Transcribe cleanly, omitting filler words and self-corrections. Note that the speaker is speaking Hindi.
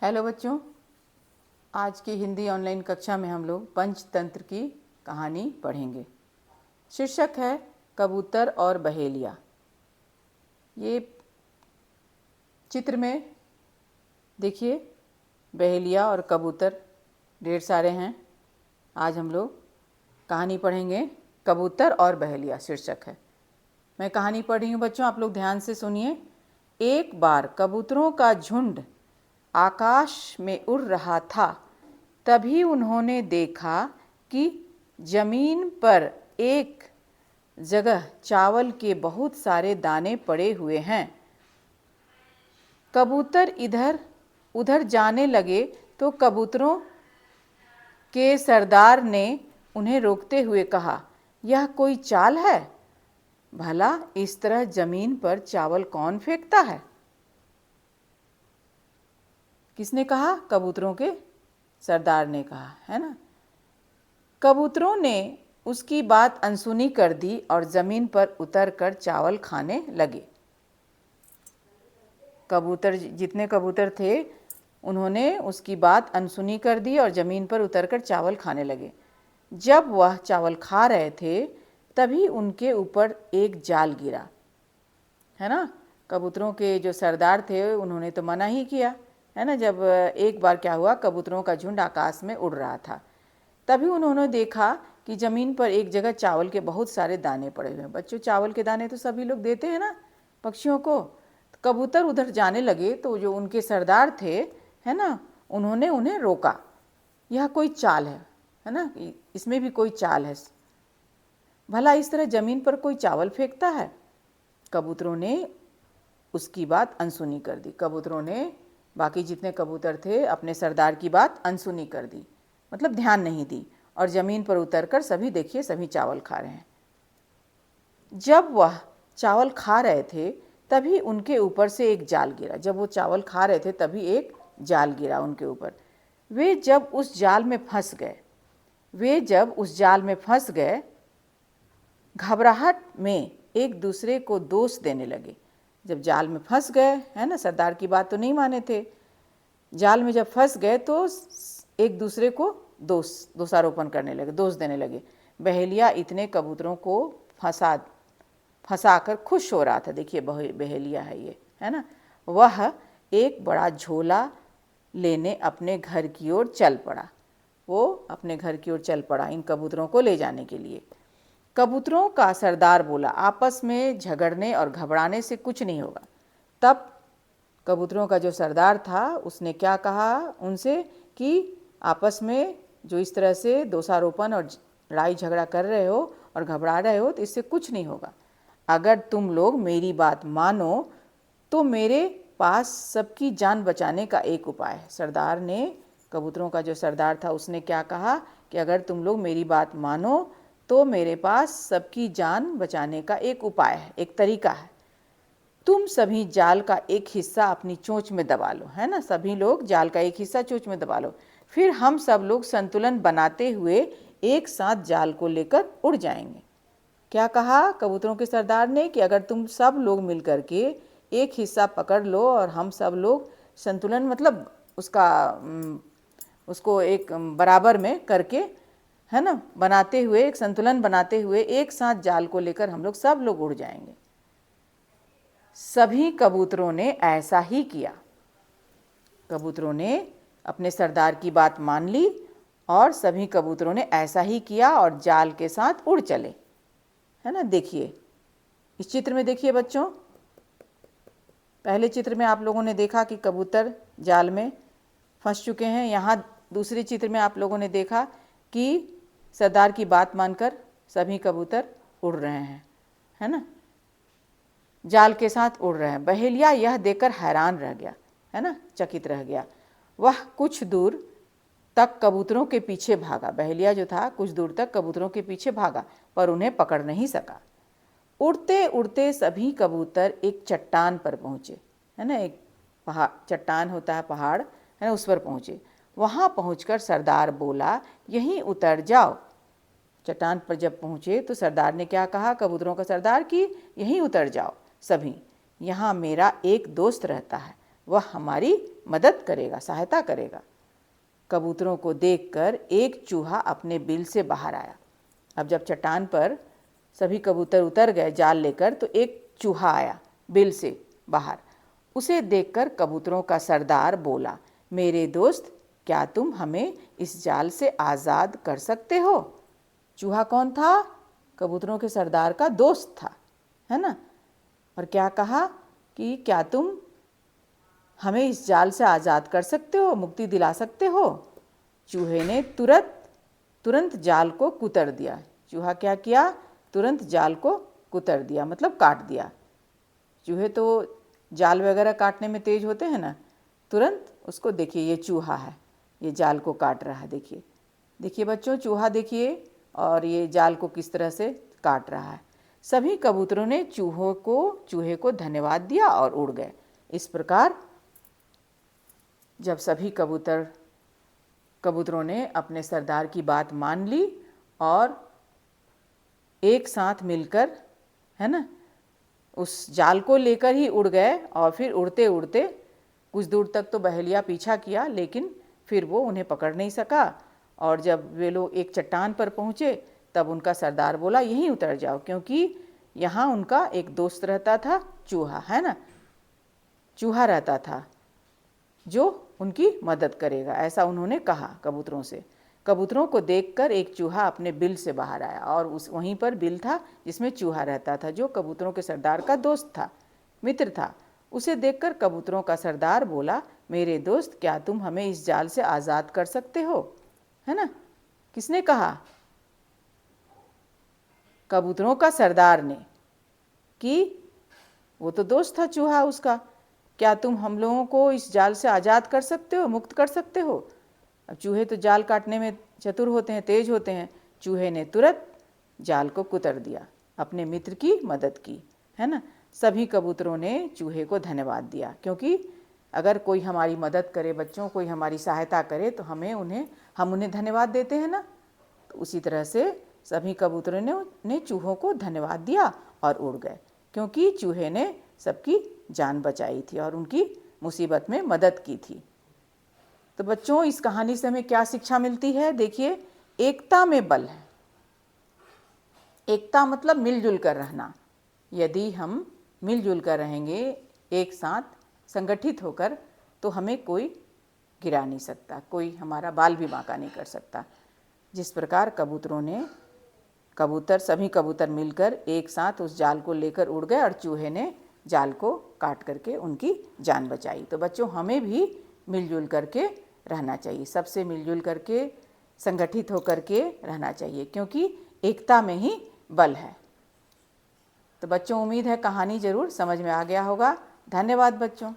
हेलो बच्चों, आज की हिंदी ऑनलाइन कक्षा में हम लोग पंचतंत्र की कहानी पढ़ेंगे। शीर्षक है कबूतर और बहेलिया। ये चित्र में देखिए, बहेलिया और कबूतर ढेर सारे हैं। आज हम लोग कहानी पढ़ेंगे, कबूतर और बहेलिया शीर्षक है। मैं कहानी पढ़ रही हूँ बच्चों, आप लोग ध्यान से सुनिए। एक बार कबूतरों का झुंड आकाश में उड़ रहा था। तभी उन्होंने देखा कि जमीन पर एक जगह चावल के बहुत सारे दाने पड़े हुए हैं। कबूतर इधर उधर जाने लगे तो कबूतरों के सरदार ने उन्हें रोकते हुए कहा, यह कोई चाल है? भला इस तरह जमीन पर चावल कौन फेंकता है? किसने कहा? कबूतरों के सरदार ने कहा, है ना। कबूतरों ने उसकी बात अनसुनी कर दी और जमीन पर उतरकर चावल खाने लगे। कबूतर, जितने कबूतर थे, उन्होंने उसकी बात अनसुनी कर दी और जमीन पर उतरकर चावल खाने लगे। जब वह चावल खा रहे थे तभी उनके ऊपर एक जाल गिरा, है ना। कबूतरों के जो सरदार थे उन्होंने तो मना ही किया, है ना। जब एक बार क्या हुआ, कबूतरों का झुंड आकाश में उड़ रहा था। तभी उन्होंने देखा कि ज़मीन पर एक जगह चावल के बहुत सारे दाने पड़े हुए हैं। बच्चों, चावल के दाने तो सभी लोग देते हैं ना पक्षियों को। तो कबूतर उधर जाने लगे तो जो उनके सरदार थे, है ना, उन्होंने उन्हें रोका। यह कोई चाल है ना, इसमें भी कोई चाल है। भला इस तरह ज़मीन पर कोई चावल फेंकता है? कबूतरों ने उसकी बात अनसुनी कर दी। कबूतरों ने, बाकी जितने कबूतर थे, अपने सरदार की बात अनसुनी कर दी, मतलब ध्यान नहीं दी, और ज़मीन पर उतरकर सभी, देखिए, सभी चावल खा रहे हैं। जब वह चावल खा रहे थे तभी उनके ऊपर से एक जाल गिरा। जब वो चावल खा रहे थे तभी एक जाल गिरा उनके ऊपर। वे जब उस जाल में फंस गए, घबराहट में एक दूसरे को दोष देने लगे। जब जाल में फंस गए, है ना, सरदार की बात तो नहीं माने थे, जाल में जब फंस गए तो एक दूसरे को दोषारोपण करने लगे, दोष देने लगे। बहेलिया इतने कबूतरों को फंसाकर खुश हो रहा था। देखिए, बहेलिया है ये, है ना। वह एक बड़ा झोला लेने अपने घर की ओर चल पड़ा। वो अपने घर की ओर चल पड़ा इन कबूतरों को ले जाने के लिए। कबूतरों का सरदार बोला, आपस में झगड़ने और घबराने से कुछ नहीं होगा। तब कबूतरों का जो सरदार था उसने क्या कहा उनसे कि आपस में जो इस तरह से दोषारोपण और लड़ाई झगड़ा कर रहे हो और घबरा रहे हो, तो इससे कुछ नहीं होगा। अगर तुम लोग मेरी बात मानो तो मेरे पास सबकी जान बचाने का एक उपाय है। सरदार ने, कबूतरों का जो सरदार था, उसने क्या कहा कि अगर तुम लोग मेरी बात मानो तो मेरे पास सबकी जान बचाने का एक उपाय है, एक तरीका है। तुम सभी जाल का एक हिस्सा अपनी चोंच में दबा लो, है ना। सभी लोग जाल का एक हिस्सा चोंच में दबा लो, फिर हम सब लोग संतुलन बनाते हुए एक साथ जाल को लेकर उड़ जाएंगे। क्या कहा कबूतरों के सरदार ने कि अगर तुम सब लोग मिलकर के एक हिस्सा पकड़ लो और हम सब लोग संतुलन, मतलब उसको एक बराबर में करके, है ना, बनाते हुए, एक संतुलन बनाते हुए एक साथ जाल को लेकर हम लोग सब लोग उड़ जाएंगे। सभी कबूतरों ने ऐसा ही किया। कबूतरों ने अपने सरदार की बात मान ली और सभी कबूतरों ने ऐसा ही किया और जाल के साथ उड़ चले, है ना। देखिए, इस चित्र में देखिए बच्चों, पहले चित्र में आप लोगों ने देखा कि कबूतर जाल में फंस चुके हैं। यहाँ दूसरे चित्र में आप लोगों ने देखा कि सरदार की बात मानकर सभी कबूतर उड़ रहे हैं, है ना, जाल के साथ उड़ रहे हैं। बहेलिया यह देखकर हैरान रह गया, है ना, चकित रह गया। वह कुछ दूर तक कबूतरों के पीछे भागा। बहेलिया जो था कुछ दूर तक कबूतरों के पीछे भागा पर उन्हें पकड़ नहीं सका। उड़ते उड़ते सभी कबूतर एक चट्टान पर पहुँचे, है ना। एक पहाड़, चट्टान होता है पहाड़, है ना, उस पर पहुँचे। वहाँ पहुँचकर सरदार बोला, यहीं उतर जाओ। चट्टान पर जब पहुँचे तो सरदार ने क्या कहा, कबूतरों का सरदार, कि यहीं उतर जाओ सभी, यहाँ मेरा एक दोस्त रहता है, वह हमारी मदद करेगा, सहायता करेगा। कबूतरों को देखकर एक चूहा अपने बिल से बाहर आया। अब जब चट्टान पर सभी कबूतर उतर गए जाल लेकर, तो एक चूहा आया बिल से बाहर। उसे देखकर कबूतरों का सरदार बोला, मेरे दोस्त, क्या तुम हमें इस जाल से आज़ाद कर सकते हो? चूहा कौन था? कबूतरों के सरदार का दोस्त था, है ना। और क्या कहा कि क्या तुम हमें इस जाल से आज़ाद कर सकते हो, मुक्ति दिला सकते हो? चूहे ने तुरंत जाल को कुतर दिया। चूहा क्या किया? तुरंत जाल को कुतर दिया, मतलब काट दिया। चूहे तो जाल वगैरह काटने में तेज होते हैं ना। तुरंत उसको, देखिए ये चूहा है, ये जाल को काट रहा है। देखिए देखिए बच्चों, चूहा देखिए, और ये जाल को किस तरह से काट रहा है। सभी कबूतरों ने चूहे को धन्यवाद दिया और उड़ गए। इस प्रकार जब सभी कबूतरों ने अपने सरदार की बात मान ली और एक साथ मिलकर, है ना, उस जाल को लेकर ही उड़ गए। और फिर उड़ते उड़ते कुछ दूर तक तो बहेलिया पीछा किया, लेकिन फिर वो उन्हें पकड़ नहीं सका। और जब वे लोग एक चट्टान पर पहुँचे, तब उनका सरदार बोला, यहीं उतर जाओ, क्योंकि यहाँ उनका एक दोस्त रहता था, चूहा, है ना। चूहा रहता था जो उनकी मदद करेगा, ऐसा उन्होंने कहा कबूतरों से। कबूतरों को देखकर एक चूहा अपने बिल से बाहर आया, और वहीं पर बिल था जिसमें चूहा रहता था, जो कबूतरों के सरदार का दोस्त था, मित्र था। उसे देखकर कबूतरों का सरदार बोला, मेरे दोस्त, क्या तुम हमें इस जाल से आज़ाद कर सकते हो? है ना। किसने कहा? कबूतरों का सरदार ने, कि वो तो दोस्त था चूहा उसका, क्या तुम हम लोगों को इस जाल से आज़ाद कर सकते हो, मुक्त कर सकते हो? अब चूहे तो जाल काटने में चतुर होते हैं, तेज होते हैं। चूहे ने तुरंत जाल को कुतर दिया, अपने मित्र की मदद की, है ना। सभी कबूतरों ने चूहे को धन्यवाद दिया, क्योंकि अगर कोई हमारी मदद करे बच्चों, कोई हमारी सहायता करे, तो हम उन्हें धन्यवाद देते हैं ना। तो उसी तरह से सभी कबूतरों ने चूहों को धन्यवाद दिया और उड़ गए, क्योंकि चूहे ने सबकी जान बचाई थी और उनकी मुसीबत में मदद की थी। तो बच्चों, इस कहानी से हमें क्या शिक्षा मिलती है? देखिए, एकता में बल है। एकता मतलब मिलजुल कर रहना। यदि हम मिलजुल कर रहेंगे, एक साथ संगठित होकर, तो हमें कोई गिरा नहीं सकता, कोई हमारा बाल भी बांका नहीं कर सकता। जिस प्रकार सभी कबूतर मिलकर एक साथ उस जाल को लेकर उड़ गए, और चूहे ने जाल को काट करके उनकी जान बचाई। तो बच्चों, हमें भी मिलजुल करके रहना चाहिए, सबसे मिलजुल करके, संगठित होकर के रहना चाहिए, क्योंकि एकता में ही बल है। तो बच्चों, उम्मीद है कहानी ज़रूर समझ में आ गया होगा। धन्यवाद बच्चों।